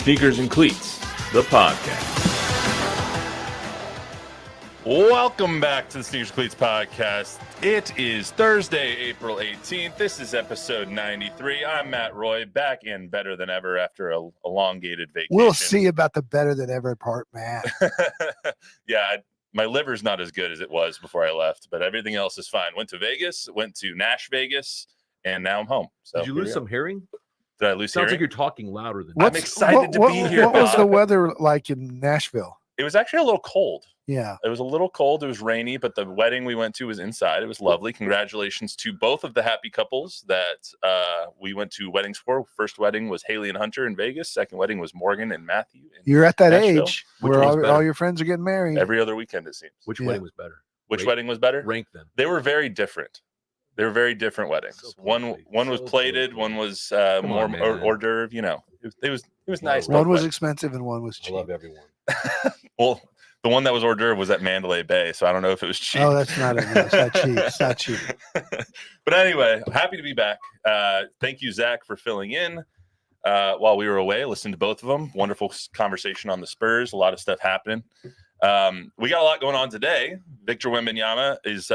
Sneakers and Cleats, the podcast. Welcome back to the Sneakers and Cleats podcast. It is Thursday, April 18th. This is episode 93. I'm Matt Roy, back in better than ever after a elongated vacation. We'll see about the better than ever part, Matt. Yeah, my liver's not as good as it was before I left, but everything else is fine. Went to Vegas, went to Nash Vegas, and now I'm home. So did you lose some hearing? Did I lose Sounds hearing? like you're talking louder than I'm excited to be here. What was the weather like in Nashville? It was actually a little cold. Yeah. It was a little cold. It was rainy, but the wedding we went to was inside. It was lovely. Congratulations to both of the happy couples that we went to weddings for. First wedding was Haley and Hunter in Vegas. Second wedding was Morgan and Matthew in You're at that Nashville. age where all your friends are getting married. Every other weekend, it seems. Which wedding was better? Which wedding was better? Rank them. They were very different. They were very different weddings. So one was plated, one was more hors d'oeuvre. You know, it was nice. One was expensive and one was cheap. I love everyone. Well, the one that was hors d'oeuvre was at Mandalay Bay, so I don't know if it was cheap. Oh, that's not it. No, it's not cheap. It's not cheap. But anyway, happy to be back. Thank you, Zach, for filling in while we were away. Listened to both of them. Wonderful conversation on the Spurs. A lot of stuff happening. We got a lot going on today. Victor Wembanyama is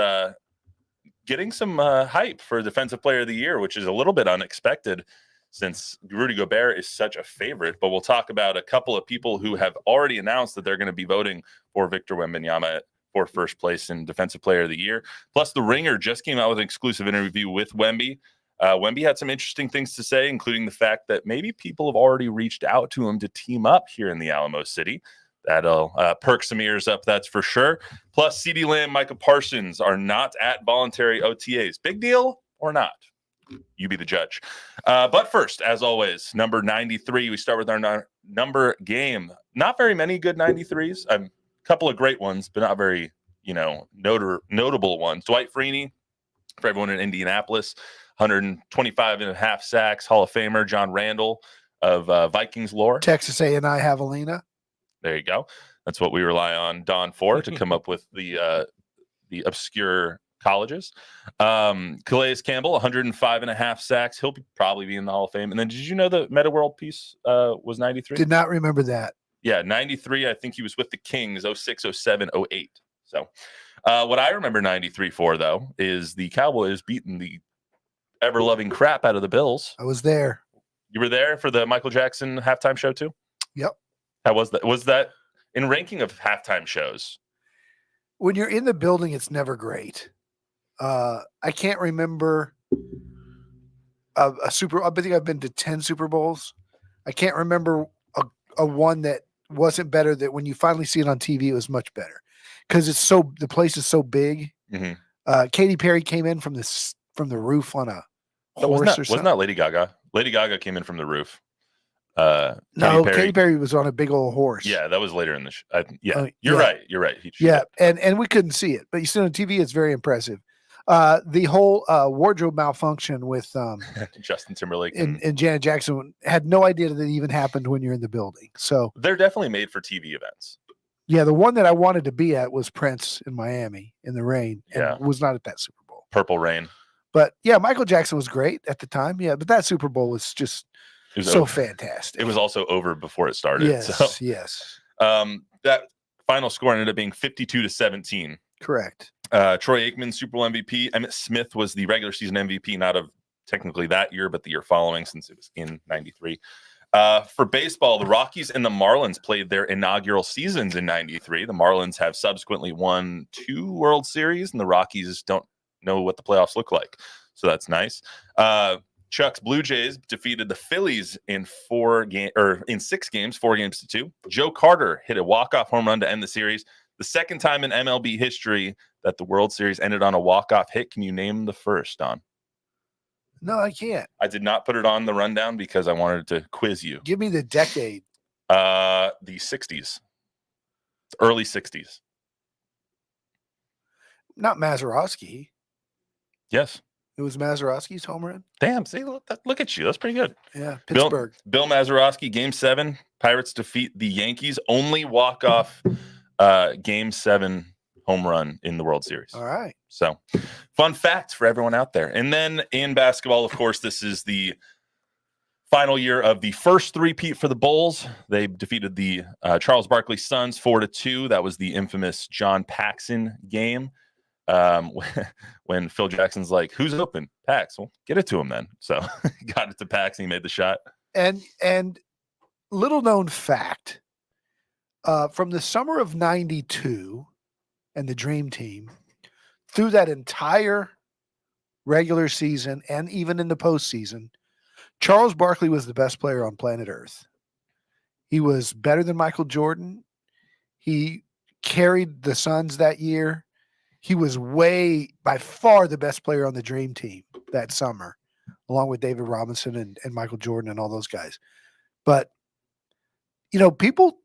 getting some hype for Defensive Player of the Year, which is a little bit unexpected since Rudy Gobert is such a favorite. But we'll talk about a couple of people who have already announced that they're going to be voting for Victor Wembanyama for first place in Defensive Player of the Year. Plus, The Ringer just came out with an exclusive interview with Wemby. Wemby had some interesting things to say, including the fact that maybe people have already reached out to him to team up here in the Alamo City. That'll perk some ears up, that's for sure. Plus, CeeDee Lamb, Micah Parsons are not at voluntary OTAs. Big deal or not? You be the judge. But first, as always, number 93. We start with our number game. Not very many good 93s. A couple of great ones, but not very, notable ones. Dwight Freeney, for everyone in Indianapolis, 125 and a half sacks, Hall of Famer. John Randall of Vikings lore. Texas A&I Javelina. There you go. That's what we rely on Don for to come up with the obscure colleges. Calais Campbell, 105 and a half sacks. He'll probably be in the Hall of Fame. And then did you know the Meta World piece was 93? Did not remember that. Yeah, 93. I think he was with the Kings, 06, 07, 08. So what I remember 93 for, though, is the Cowboys beating the ever-loving crap out of the Bills. I was there. You were there for the Michael Jackson halftime show, too? Yep. How was that? Was that in ranking of halftime shows? When you're in the building, it's never great. I can't remember I think I've been to 10 Super Bowls. I can't remember a one that wasn't better, that when you finally see it on TV, it was much better because the place is so big. Mm-hmm. Katy Perry came in from the roof on a horse or something. Wasn't that Lady Gaga? Lady Gaga came in from the roof. Katy Perry was on a big old horse. Yeah, that was later in the show. You're right. And we couldn't see it, but you see it on TV, it's very impressive. The whole wardrobe malfunction with Justin Timberlake and Janet Jackson, had no idea that it even happened when you're in the building. So they're definitely made for TV events. Yeah, the one that I wanted to be at was Prince in Miami in the rain, and was not at that Super Bowl. Purple Rain. But yeah, Michael Jackson was great at the time. Yeah, but that Super Bowl was just so fantastic. It was also over before it started. Yes. That final score ended up being 52-17. Correct. Troy Aikman, Super Bowl MVP. Emmitt Smith was the regular season MVP, not of technically that year, but the year following, since it was in 93. For baseball, the Rockies and the Marlins played their inaugural seasons in 93. The Marlins have subsequently won 2 World Series, and the Rockies don't know what the playoffs look like. So that's nice. Chuck's Blue Jays defeated the Phillies in 6 games, 4-2. Joe Carter hit a walk-off home run to end the series. The second time in MLB history that the World Series ended on a walk-off hit. Can you name the first, Don? No, I can't. I did not put it on the rundown because I wanted to quiz you. Give me the decade. The 60s. Early 60s. Not Mazeroski. Yes. It was Mazeroski's home run. Damn, see, look at you. That's pretty good. Yeah, Pittsburgh. Bill Mazeroski, Game 7. Pirates defeat the Yankees. Only walk-off Game 7 home run in the World Series. All right. So, fun fact for everyone out there. And then in basketball, of course, this is the Final year of the first three-peat for the Bulls. They defeated the Charles Barkley Suns 4-2. That was the infamous John Paxson game. When Phil Jackson's like, "Who's open?" Pax. Well, get it to him then. So got it to Pax. He made the shot. And little known fact, from the summer of '92 and the Dream Team through that entire regular season and even in the postseason, Charles Barkley was the best player on planet Earth. He was better than Michael Jordan. He carried the Suns that year. He was by far the best player on the Dream Team that summer, along with David Robinson and Michael Jordan and all those guys. But, people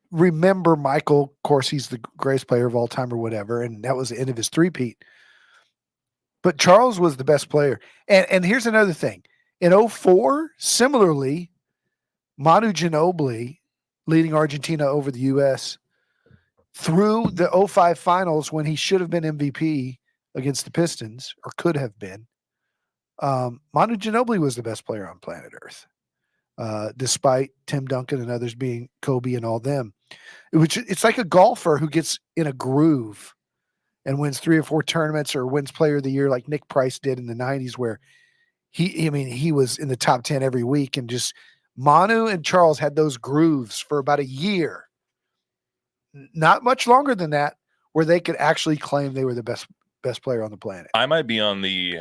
remember Michael. Of course, he's the greatest player of all time or whatever, and that was the end of his three-peat. But Charles was the best player. And here's another thing. In 2004, similarly, Manu Ginobili, leading Argentina over the U.S., through the 2005 finals when he should have been MVP against the Pistons, or could have been, Manu Ginobili was the best player on planet Earth, despite Tim Duncan and others being Kobe and all them. It's like a golfer who gets in a groove and wins 3 or 4 tournaments or wins Player of the Year like Nick Price did in the 90s, where he was in the top 10 every week. And just Manu and Charles had those grooves for about a year, not much longer than that, where they could actually claim they were the best player on the planet. I might be on the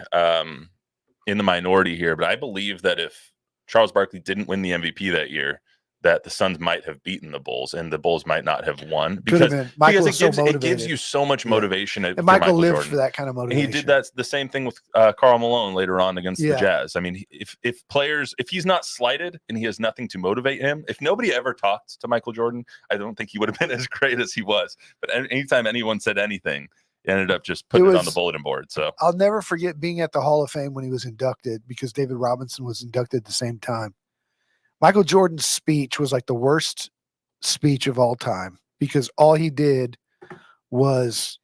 in the minority here, but I believe that if Charles Barkley didn't win the MVP that year, that the Suns might have beaten the Bulls and the Bulls might not have won because it gives you so much motivation. And Michael lived Jordan for that kind of motivation. And he did that the same thing with Karl Malone later on against the Jazz. I mean, if he's not slighted and he has nothing to motivate him, if nobody ever talked to Michael Jordan, I don't think he would have been as great as he was. But anytime anyone said anything, he ended up just putting it on the bulletin board. So I'll never forget being at the Hall of Fame when he was inducted, because David Robinson was inducted at the same time. Michael Jordan's speech was like the worst speech of all time, because all he did was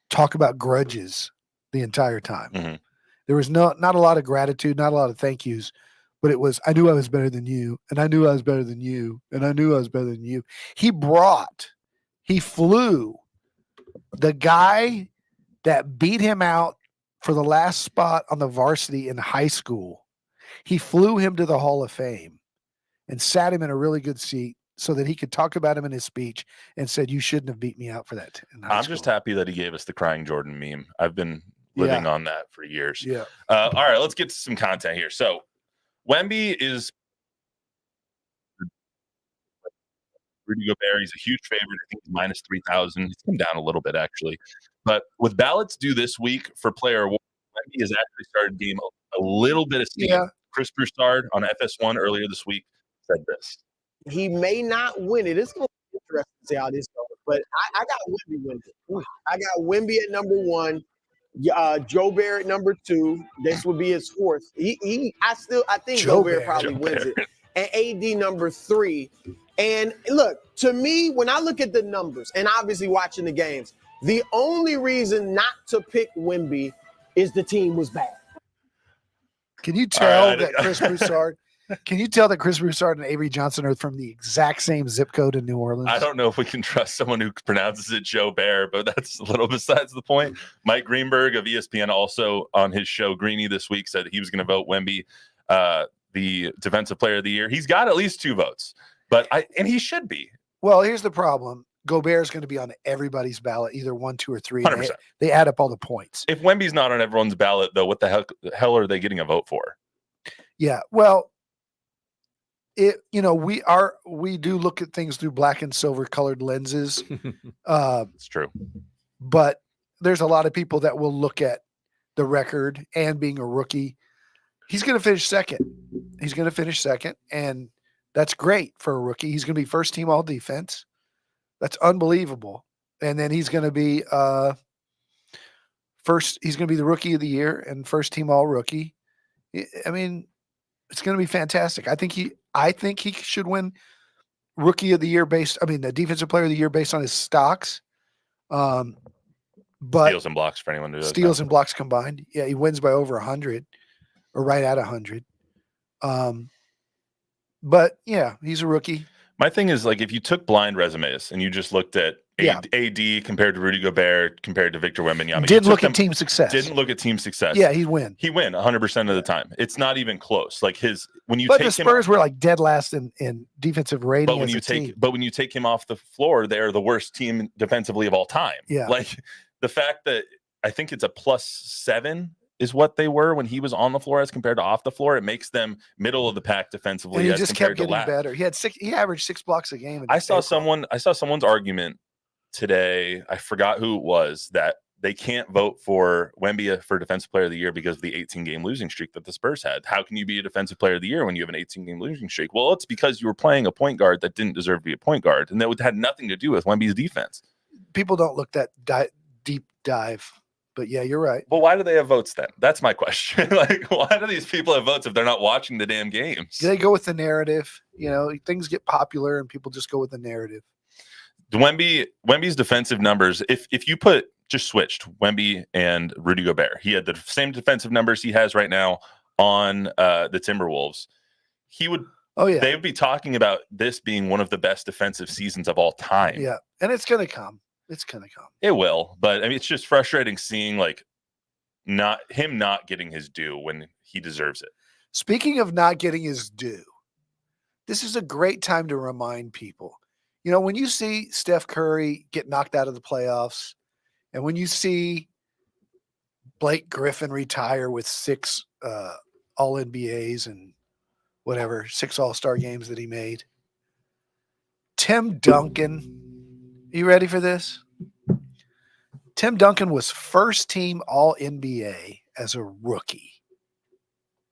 talk about grudges the entire time. Mm-hmm. There was not a lot of gratitude, not a lot of thank yous, but it was, I knew I was better than you, and I knew I was better than you, and I knew I was better than you. He flew the guy that beat him out for the last spot on the varsity in high school. He flew him to the Hall of Fame and sat him in a really good seat so that he could talk about him in his speech and said, "You shouldn't have beat me out for that." I'm just happy that he gave us the crying Jordan meme. I've been living on that for years. Yeah. All right, let's get to some content here. So Wemby is Rudy Gobert. He's a huge favorite. I think he's minus 3,000. He's come down a little bit, actually. But with ballots due this week for player award, Wemby has actually started getting a little bit of steam. Yeah. Chris Broussard on FS1 earlier this week said this. He may not win it. It's going to be interesting to see how this goes. But I got Wemby winning. I got Wemby at number 1. Joe Bear at number 2. This would be his 4th. I think Joe Bear probably wins it. And AD number 3. And look, to me, when I look at the numbers and obviously watching the games, the only reason not to pick Wemby is the team was bad. Can you tell that Chris Broussard? Can you tell that Chris Broussard and Avery Johnson are from the exact same zip code in New Orleans? I don't know if we can trust someone who pronounces it Joe Bear, but that's a little besides the point. Mike Greenberg of ESPN also on his show Greeny this week said he was going to vote Wemby the Defensive Player of the Year. He's got at least 2 votes, and he should be. Well, here's the problem. Gobert is going to be on everybody's ballot, either 1, 2, or 3. 100%. They add up all the points. If Wemby's not on everyone's ballot, though, what the hell are they getting a vote for? Yeah, well, we do look at things through black and silver colored lenses. It's true. But there's a lot of people that will look at the record and being a rookie. He's going to finish second. And that's great for a rookie. He's going to be first team all defense. That's unbelievable. And then he's going to be he's going to be the rookie of the year and first team all rookie. I mean, it's going to be fantastic. I think he should win rookie of the year the defensive player of the year based on his stocks. But steals and blocks for anyone who does steals and blocks combined. Yeah, he wins by over 100 or right at 100. But yeah, he's a rookie. My thing is, like, if you took blind resumes and you just looked at Yeah. AD compared to Rudy Gobert compared to Victor Wembanyama, Didn't look at team success. Didn't look at team success. Yeah, he'd win. He win 100% of the time. It's not even close. Like when you But take the Spurs him, were like dead last in defensive rating. but when you take him off the floor, they're the worst team defensively of all time. Yeah. Like the fact that I think it's a +7 is what they were when he was on the floor as compared to off the floor. It makes them middle of the pack defensively. And he as just kept compared to getting better. He averaged 6 blocks a game. I saw someone's argument today. I forgot who it was, that they can't vote for Wemby for Defensive Player of the Year because of the 18-game losing streak that the Spurs had. How can you be a Defensive Player of the Year when you have an 18-game losing streak? Well, it's because you were playing a point guard that didn't deserve to be a point guard, and that had nothing to do with Wemby's defense. People don't look that deep dive. But yeah, you're right. Well, why do they have votes then? That's my question. Like, why do these people have votes if they're not watching the damn games? They go with the narrative. You know, things get popular and people just go with the narrative. Wemby's defensive numbers, if you switched Wemby and Rudy Gobert, he had the same defensive numbers he has right now on the Timberwolves. They would be talking about this being one of the best defensive seasons of all time. Yeah, and it's going to come. It's going to come. It will, but I mean, it's just frustrating seeing not getting his due when he deserves it. Speaking of not getting his due, this is a great time to remind people. You know, when you see Steph Curry get knocked out of the playoffs, and when you see Blake Griffin retire with 6 All-NBAs and whatever, 6 All-Star games that he made, Tim Duncan. You ready for this? Tim Duncan was first team All-NBA as a rookie.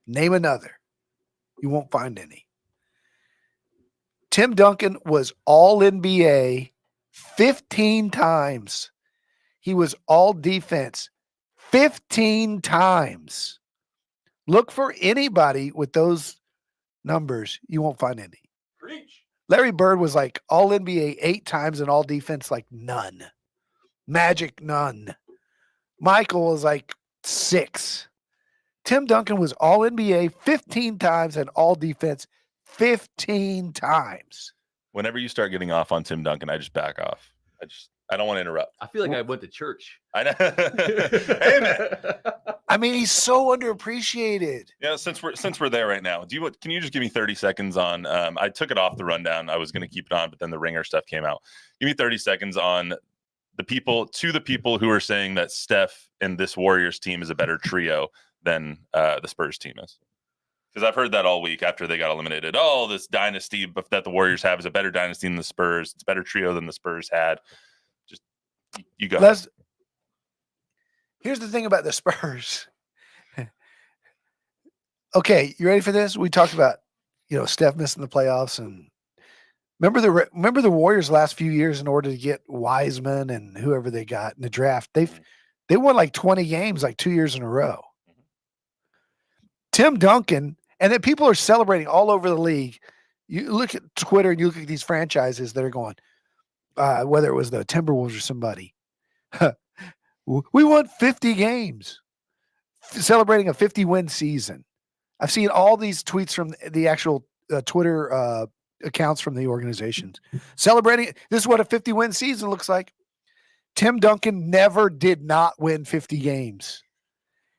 Name another. You won't find any. Tim Duncan was All-NBA 15 times. He was All-Defense 15 times. Look for anybody with those numbers. You won't find any. Preach. Larry Bird was like All-NBA 8 times and All-Defense like none. Magic, none. Michael was like 6. Tim Duncan was All-NBA 15 times and All-Defense 15 times. Whenever you start getting off on Tim Duncan, I just back off. I don't want to interrupt. I feel like I went to church. I know. Hey, man. I mean, he's so underappreciated. Yeah, since we're there right now, can you just give me 30 seconds on? I took it off the rundown. I was going to keep it on, but then the Ringer stuff came out. Give me 30 seconds on the people who are saying that Steph and this Warriors team is a better trio than the Spurs team is. Because I've heard that all week after they got eliminated. Oh, this dynasty that the Warriors have is a better dynasty than the Spurs. It's a better trio than the Spurs had. Just you go. Here's the thing about the Spurs. Okay, you ready for this? We talked about, Steph missing the playoffs, and remember the Warriors last few years in order to get Wiseman and whoever they got in the draft. They won like 20 games like 2 years in a row. Tim Duncan, and then people are celebrating all over the league. You look at Twitter and you look at these franchises that are going, whether it was the Timberwolves or somebody. We won 50 games, celebrating a 50-win season. I've seen all these tweets from the actual Twitter accounts from the organizations celebrating. This is what a 50-win season looks like. Tim Duncan did not win 50 games.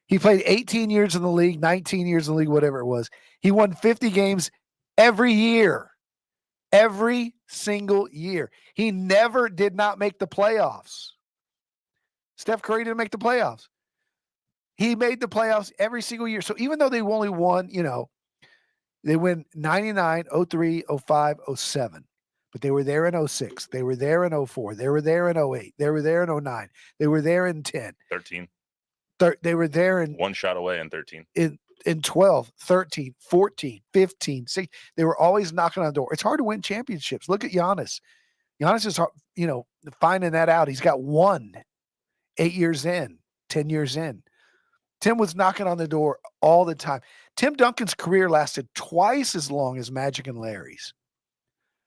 He played 18 years in the league, 19 years in the league, whatever it was. He won 50 games every year, every single year. He never did not make the playoffs. Steph Curry didn't make the playoffs. He made the playoffs every single year. So even though they only won, they win 99, 03, 05, 07. But they were there in 06. They were there in 04. They were there in 08. They were there in 09. They were there in 10. 13. They were there in one shot away in 13. In 12, 13, 14, 15, 16. They were always knocking on the door. It's hard to win championships. Look at Giannis. Giannis is, finding that out. He's got 8 years in, 10 years in. Tim was knocking on the door all the time. Tim Duncan's career lasted twice as long as Magic and Larry's.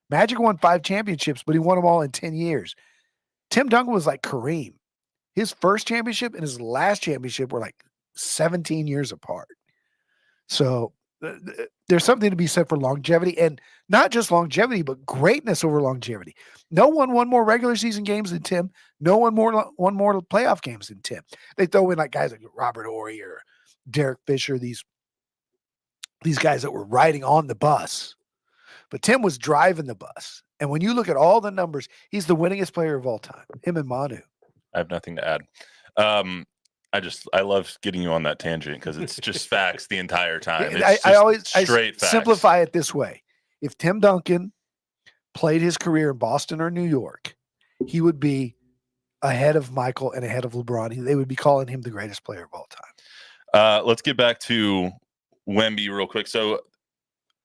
Magic won 5 championships, but he won them all in 10 years. Tim Duncan was like Kareem. His first championship and his last championship were like 17 years apart. So There's something to be said for longevity, and not just longevity, but greatness over longevity. No one won more regular season games than Tim. No one won more playoff games than Tim. They throw in like guys like Robert Horry or Derek Fisher, these guys that were riding on the bus. But Tim was driving the bus. And when you look at all the numbers, he's the winningest player of all time, him and Manu. I have nothing to add. I love getting you on that tangent because it's just facts the entire time. It's I always straight facts. Simplify it this way. If Tim Duncan played his career in Boston or New York, he would be ahead of Michael and ahead of LeBron. They would be calling him the greatest player of all time. Let's get back to Wemby real quick. So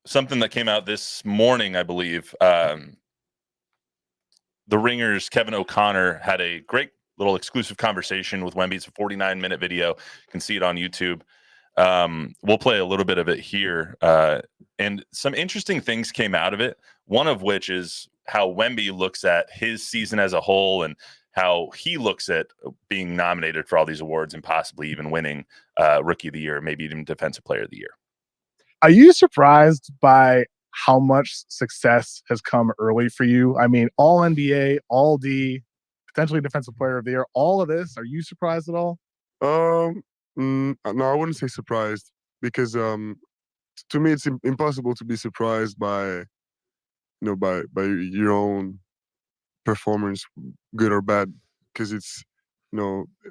something that came out this morning, I believe, the Ringer's Kevin O'Connor had a great little exclusive conversation with Wemby. It's a 49-minute video. You can see it on YouTube. We'll play a little bit of it here. And some interesting things came out of it, one of which is how Wemby looks at his season as a whole and how he looks at being nominated for all these awards and possibly even winning Rookie of the Year, maybe even Defensive Player of the Year. Are you surprised by how much success has come early for you? I mean, all NBA, all D, potentially Defensive Player of the Year, all of this. Are you surprised at all? No, I wouldn't say surprised because to me it's impossible to be surprised by by your own performance, good or bad, because it's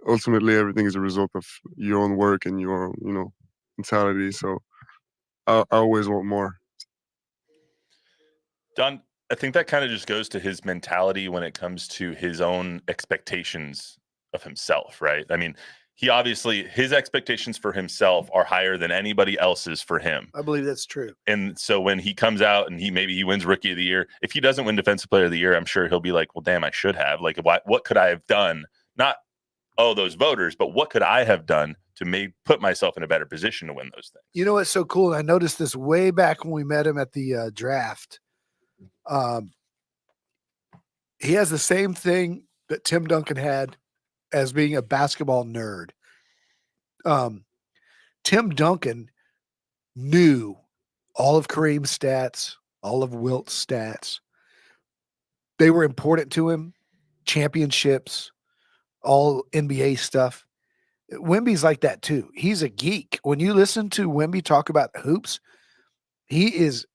ultimately everything is a result of your own work and your own mentality. So I always want more. Don, I think that kind of just goes to his mentality when it comes to his own expectations of himself, right? I mean, he obviously, his expectations for himself are higher than anybody else's for him. I believe that's true. And so when he comes out and maybe he wins Rookie of the Year, if he doesn't win Defensive Player of the Year, I'm sure he'll be like, well, damn, I should have. Like, what could I have done? Not, those voters, but what could I have done to put myself in a better position to win those things? You know what's so cool? I noticed this way back when we met him at the draft. He has the same thing that Tim Duncan had as being a basketball nerd. Tim Duncan knew all of Kareem's stats, all of Wilt's stats. They were important to him. Championships, all NBA stuff. Wemby's like that too. He's a geek. When you listen to Wemby talk about hoops, he's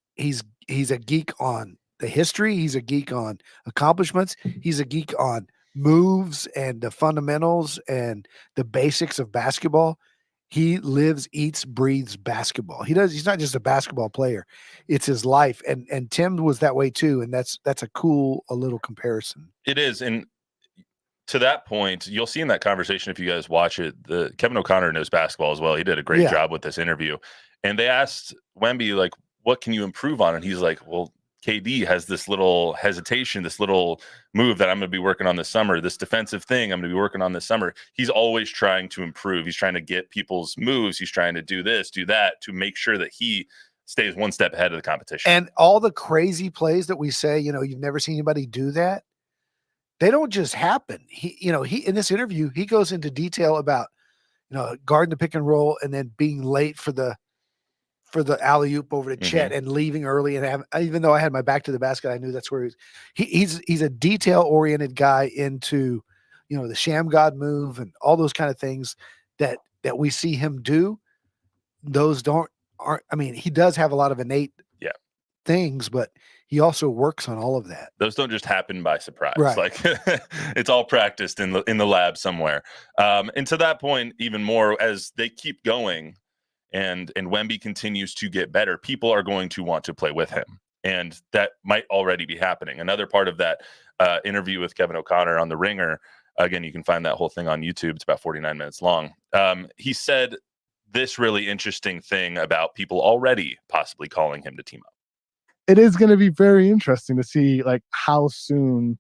a geek on the history. He's a geek on accomplishments. He's a geek on moves and the fundamentals and the basics of basketball. He lives, eats, breathes basketball. He's not just a basketball player. It's his life. And Tim was that way too. And that's a little comparison. It is. And to that point, you'll see in that conversation, if you guys watch it, Kevin O'Connor knows basketball as well. He did a great job with this interview. And they asked Wemby, like, what can you improve on? And he's like, well, KD has this little hesitation, this little move that I'm going to be working on this summer, this defensive thing I'm going to be working on this summer. He's always trying to improve. He's trying to get people's moves. He's trying to do this, do that to make sure that he stays one step ahead of the competition. And all the crazy plays that we say, you've never seen anybody do that. They don't just happen. He in this interview, he goes into detail about, guarding the pick and roll and then being late for the alley-oop over to Chet and leaving early. And even though I had my back to the basket, I knew that's where he's a detail-oriented guy into, the Sham God move and all those kind of things that we see him do. Those he does have a lot of innate things, but he also works on all of that. Those don't just happen by surprise. Right. Like it's all practiced in the lab somewhere. And to that point, even more as they keep going, and Wemby continues to get better, people are going to want to play with him. And that might already be happening. Another part of that interview with Kevin O'Connor on The Ringer, again, you can find that whole thing on YouTube. It's about 49 minutes long. He said this really interesting thing about people already possibly calling him to team up. It is going to be very interesting to see how soon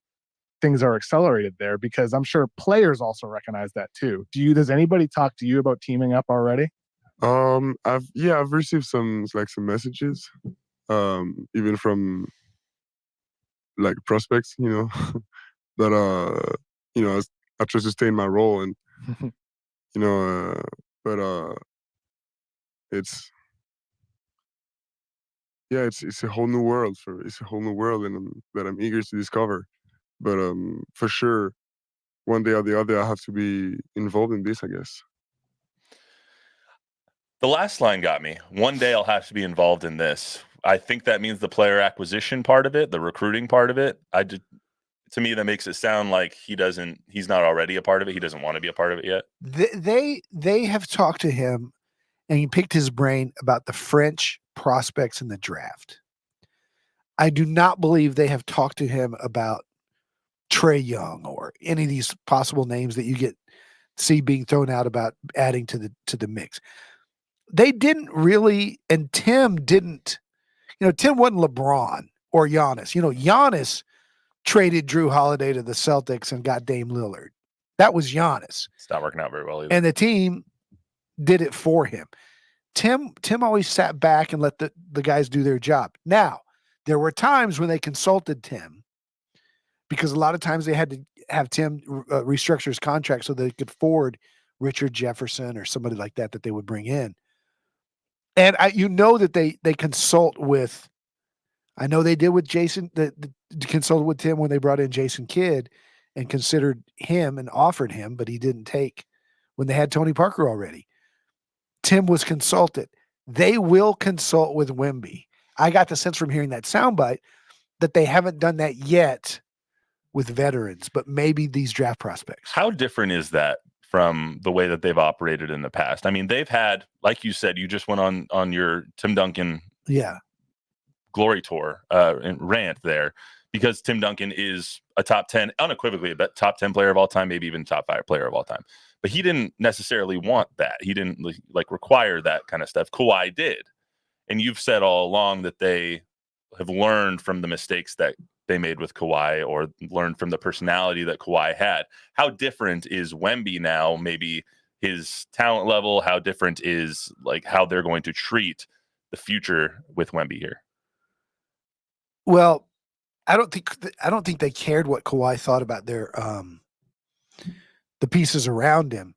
things are accelerated there, because I'm sure players also recognize that too. Does anybody talk to you about teaming up already? I've received some messages, even from prospects, that I try to stay in my role, and but it's yeah, it's a whole new world that I'm eager to discover. But for sure, one day or the other, I have to be involved in this, I guess. The last line got me. One day I'll have to be involved in this. I think that means the player acquisition part of it, the recruiting part of it. To me, that makes it sound like he's not already a part of it. He doesn't want to be a part of it yet. They have talked to him and he picked his brain about the French prospects in the draft. I do not believe they have talked to him about Trae Young or any of these possible names that you see being thrown out about adding to the mix. They didn't really, and Tim didn't. Tim wasn't LeBron or Giannis. Giannis traded Drew Holiday to the Celtics and got Dame Lillard. That was Giannis. It's not working out very well either. And the team did it for him. Tim always sat back and let the guys do their job. Now, there were times when they consulted Tim because a lot of times they had to have Tim restructure his contract so they could afford Richard Jefferson or somebody like that they would bring in. And that they consult with. I know they did with Jason. They consulted with Tim when they brought in Jason Kidd and considered him and offered him, but he didn't take when they had Tony Parker already. Tim was consulted. They will consult with Wemby. I got the sense from hearing that soundbite that they haven't done that yet with veterans, but maybe these draft prospects. How different is that from the way that they've operated in the past? I mean, they've had, like you said, you just went on your Tim Duncan glory tour and rant there because Tim Duncan is a top 10, unequivocally a top 10 player of all time, maybe even top 5 player of all time. But he didn't necessarily want that. He didn't require that kind of stuff. Kawhi did. And you've said all along that they have learned from the mistakes that they made with Kawhi or learned from the personality that Kawhi had. How different is Wemby now? Maybe his talent level, how different is how they're going to treat the future with Wemby here? Well, I don't think they cared what Kawhi thought about their the pieces around him.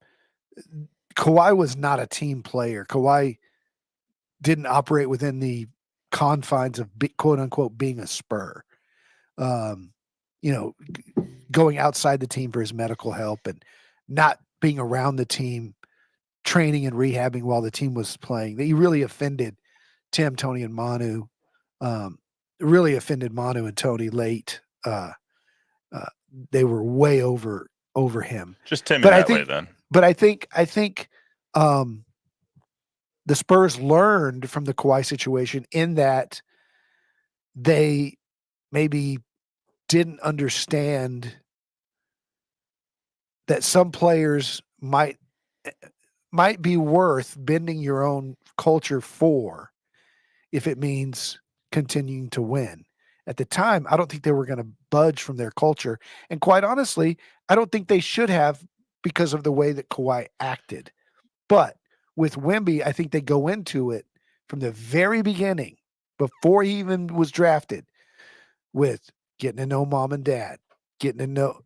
Kawhi was not a team player. Kawhi didn't operate within the confines of quote unquote being a Spur. Going outside the team for his medical help and not being around the team, training and rehabbing while the team was playing. He really offended Tim, Tony, and Manu. Really offended Manu and Tony late. They were way over him. Just Tim in that way then. But I think the Spurs learned from the Kawhi situation in that they maybe didn't understand that some players might be worth bending your own culture for if it means continuing to win. At the time, I don't think they were going to budge from their culture. And quite honestly, I don't think they should have because of the way that Kawhi acted. But with Wemby, I think they go into it from the very beginning, before he even was drafted, with getting to know mom and dad, getting to know,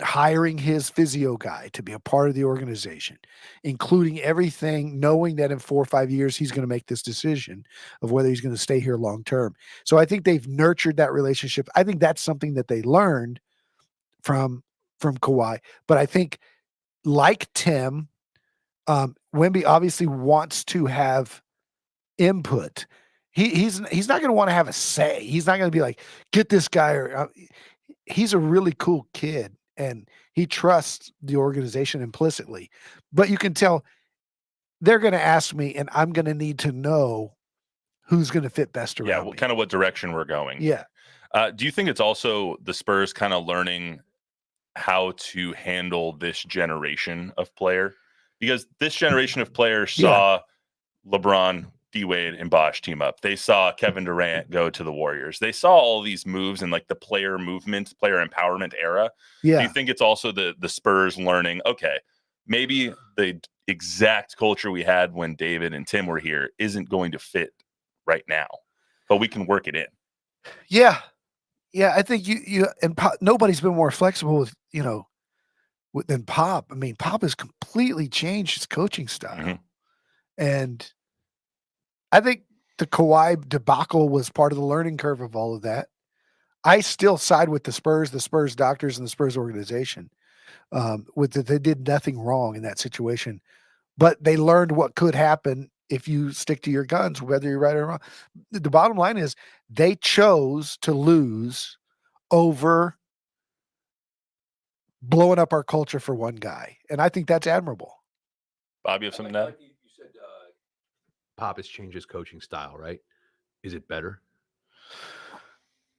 hiring his physio guy to be a part of the organization, including everything, knowing that in 4 or 5 years, he's going to make this decision of whether he's going to stay here long term. So I think they've nurtured that relationship. I think that's something that they learned from Kawhi. But I think, like Tim, Wemby obviously wants to have input. He's not going to want to have a say. He's not going to be like, get this guy. Or he's a really cool kid, and he trusts the organization implicitly. But you can tell they're going to ask me, and I'm going to need to know who's going to fit best around me. Kind of what direction we're going. Yeah. Do you think it's also the Spurs kind of learning how to handle this generation of player? Because this generation of players saw LeBron, D-Wade, and Bosh team up. They saw Kevin Durant go to the Warriors. They saw all these moves in the player movement, player empowerment era. Yeah. Do you think it's also the Spurs learning, okay, maybe the exact culture we had when David and Tim were here isn't going to fit right now, but we can work it in? Yeah. Yeah, I think you and Pop, nobody's been more flexible with, than Pop. I mean, Pop has completely changed his coaching style. Mm-hmm. And I think the Kawhi debacle was part of the learning curve of all of that. I still side with the Spurs doctors, and the Spurs organization. They did nothing wrong in that situation, but they learned what could happen if you stick to your guns, whether you're right or wrong. The bottom line is they chose to lose over blowing up our culture for one guy, and I think that's admirable. Bob, you have something to add? Like you said, Pop has changed his coaching style, right? Is it better?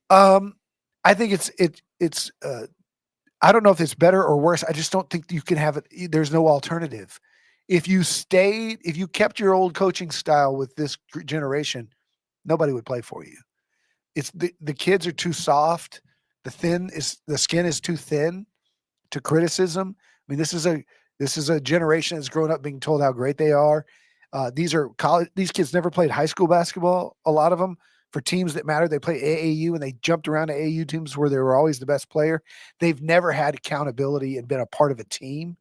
I think it's I don't know if it's better or worse. I just don't think you can have it. There's no alternative. If you kept your old coaching style with this generation, nobody would play for you. It's the kids are too soft. The skin is too thin to criticism. I mean, this is a generation that's grown up being told how great they are. These kids never played high school basketball. A lot of them, for teams that matter, they play AAU, and they jumped around to AAU teams where they were always the best player. They've never had accountability and been a part of a team.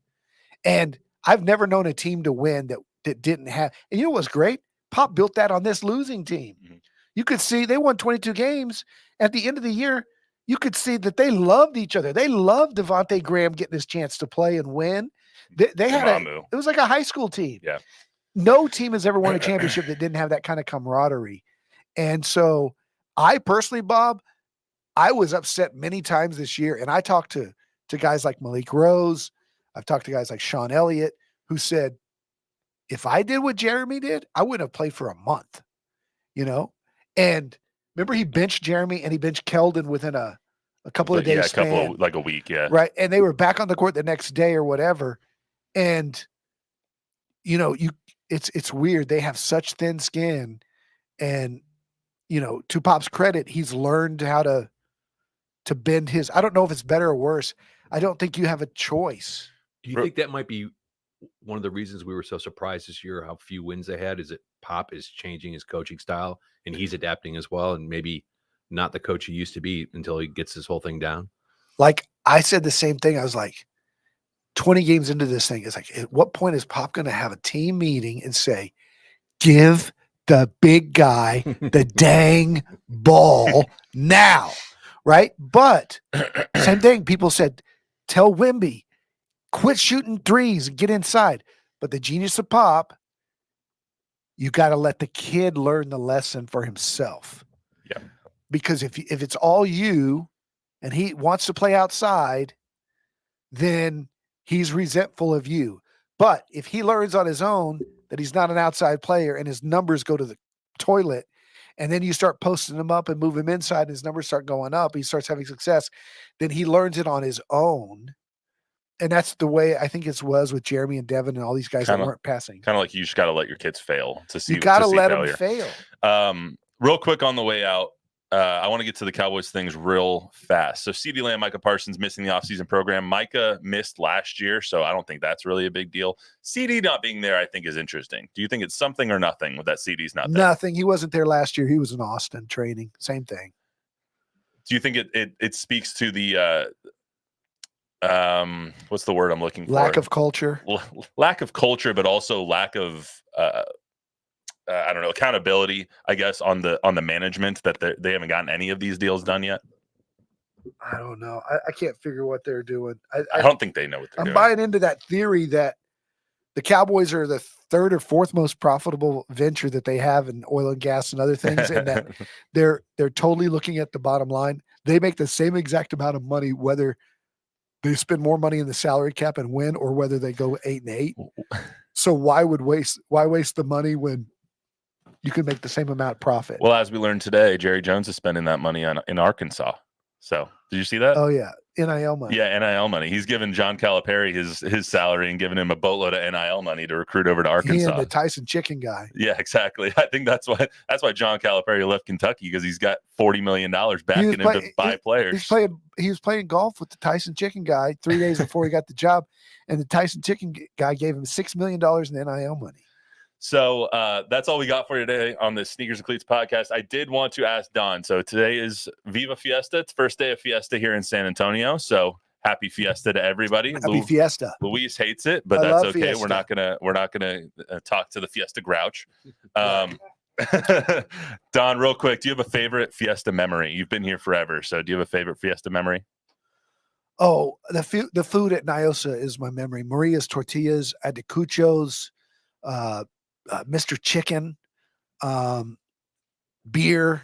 And I've never known a team to win that didn't have. And you know what's great? Pop built that on this losing team. Mm-hmm. You could see they won 22 games. At the end of the year, you could see that they loved each other. They loved Devontae Graham getting his chance to play and win. They had it was like a high school team. Yeah. No team has ever won a championship that didn't have that kind of camaraderie. And so I personally, Bob, I was upset many times this year. And I talked to guys like Malik Rose. I've talked to guys like Sean Elliott, who said, if I did what Jeremy did, I wouldn't have played for a month, And remember, he benched Jeremy and he benched Keldon within a couple of days. Yeah, a couple of, like a week. Yeah. Right. And they were back on the court the next day or whatever. And, it's weird. They have such thin skin, and, to Pop's credit, he's learned how to bend his, I don't know if it's better or worse. I don't think you have a choice. Do you think that might be one of the reasons we were so surprised this year, how few wins they had? Is that Pop is changing his coaching style and he's adapting as well, and maybe not the coach he used to be until he gets this whole thing down? Like I said the same thing. I was like, 20 games into this thing, it's like, at what point is Pop going to have a team meeting and say, give the big guy the dang ball now, right? But same thing. People said, tell Wemby, quit shooting threes and get inside. But the genius of Pop, you got to let the kid learn the lesson for himself. Yeah. Because if it's all you and he wants to play outside, then he's resentful of you. But if he learns on his own that he's not an outside player and his numbers go to the toilet, and then you start posting him up and move him inside and his numbers start going up, he starts having success, then he learns it on his own. And that's the way I think it was with Jeremy and Devin and all these guys that weren't passing. Kind of like you just got to let your kids fail to see. You got to let them fail. Real quick on the way out, I want to get to the Cowboys things real fast. So CeeDee Lamb, Micah Parsons missing the offseason program. Micah missed last year, so I don't think that's really a big deal. CD not being there, I think, is interesting. Do you think it's something or nothing with that CD's not there? Nothing. He wasn't there last year. He was in Austin training. Same thing. Do you think it speaks to the what's the word I'm looking for? Lack of culture. Lack of culture, but also lack of I don't know, accountability, I guess, on the management, that they haven't gotten any of these deals done yet? I don't know. I can't figure what they're doing. I don't think they know what they're doing. I'm buying into that theory that the Cowboys are the third or fourth most profitable venture that they have in oil and gas and other things, and that they're totally looking at the bottom line. They make the same exact amount of money whether they spend more money in the salary cap and win, or whether they go 8-8. So why waste the money when you could make the same amount profit? Well, as we learned today, Jerry Jones is spending that money in Arkansas. So did you see that? Oh yeah. NIL money. Yeah, NIL money. He's given John Calipari his salary and giving him a boatload of NIL money to recruit over to Arkansas. He and the Tyson chicken guy. Yeah, exactly. I think that's why John Calipari left Kentucky, because he's got $40 million backing him to buy players. He was playing golf with the Tyson chicken guy 3 days before he got the job, and the Tyson chicken guy gave him $6 million in NIL money. So that's all we got for you today on the Sneakers and Cleats podcast. I did want to ask Don. So today is Viva Fiesta. It's first day of Fiesta here in San Antonio. So happy Fiesta to everybody. Happy Fiesta. Louise hates it, but that's okay. Fiesta. We're not gonna talk to the Fiesta grouch. Don, real quick, do you have a favorite Fiesta memory? You've been here forever, so do you have a favorite Fiesta memory? Oh, the food at Nyosa is my memory. Maria's tortillas, Ayacucho's, Mr. Chicken, beer,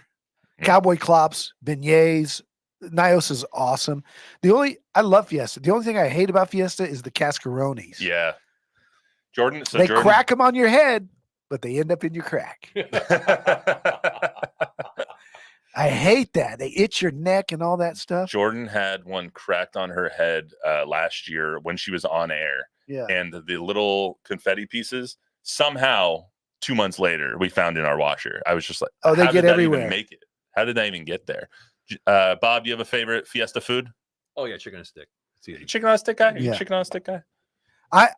Cowboy Clops, beignets. Nyosa's awesome. I love Fiesta. The only thing I hate about Fiesta is the cascarones. Yeah. Jordan, so they Jordan... crack them on your head, but they end up in your crack. I hate that. They itch your neck and all that stuff. Jordan had one cracked on her head last year when she was on air. Yeah. And the little confetti pieces, somehow 2 months later, we found in our washer. I was just like, oh, they how get did everywhere. That even make it? How did that even get there? Bob, do you have a favorite Fiesta food? Oh yeah, chicken on a stick. It's easy. Chicken on a stick guy? Yeah. Chicken on a stick guy? I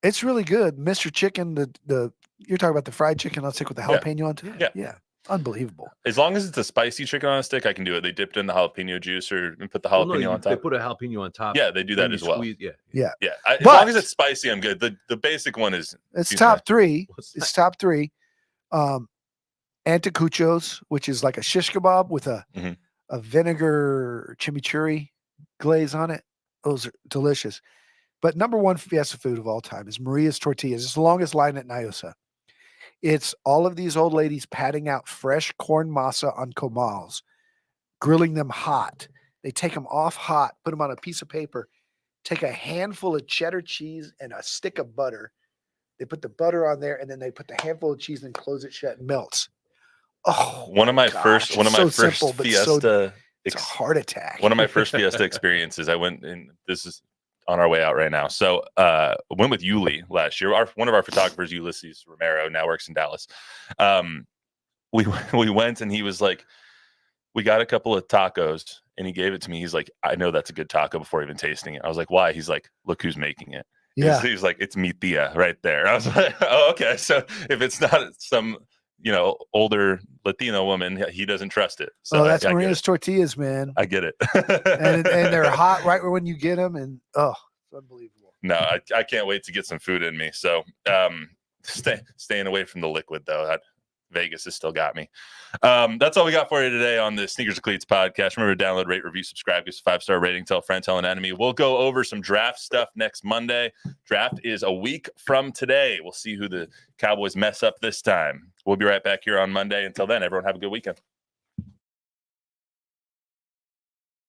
it's really good. Mr. Chicken, you're talking about the fried chicken on a stick with the jalapeno on top. Yeah. Unbelievable. As long as it's a spicy chicken on a stick, I can do it. They dipped in the jalapeno juice and put the jalapeno on top. They put a jalapeno on top. Yeah, they do that as well. Yeah. As long as it's spicy, I'm good. The basic one is top three. It's top three. Anticuchos, which is like a shish kebab with a vinegar chimichurri glaze on it. Those are delicious. But number one Fiesta food of all time is Maria's Tortillas. It's the longest line at Nyosa. It's all of these old ladies patting out fresh corn masa on comals, grilling them hot. They take them off hot, put them on a piece of paper, take a handful of cheddar cheese and a stick of butter. They put the butter on there, and then they put the handful of cheese and close it shut and melts. Oh, one of my first Fiesta. It's a heart attack. One of my first Fiesta experiences. I went, and this is on our way out right now. So went with Yuli last year. One of our photographers, Ulysses Romero, now works in Dallas. We went, and he was like, we got a couple of tacos, and he gave it to me. He's like, I know that's a good taco before even tasting it. I was like, why? He's like, look who's making it. Yeah. He was like, it's mi tia right there. I was like, oh, okay. So if it's not some older Latino woman, he doesn't trust it. So that's Maria's Tortillas, man. I get it. and they're hot right when you get them, and it's unbelievable. No, I can't wait to get some food in me. So staying away from the liquid, though. Vegas has still got me. That's all we got for you today on the Sneakers and Cleats podcast. Remember to download, rate, review, subscribe, give us a 5-star rating, tell a friend, tell an enemy. We'll go over some draft stuff next Monday. Draft is a week from today. We'll see who the Cowboys mess up this time. We'll be right back here on Monday. Until then, everyone have a good weekend.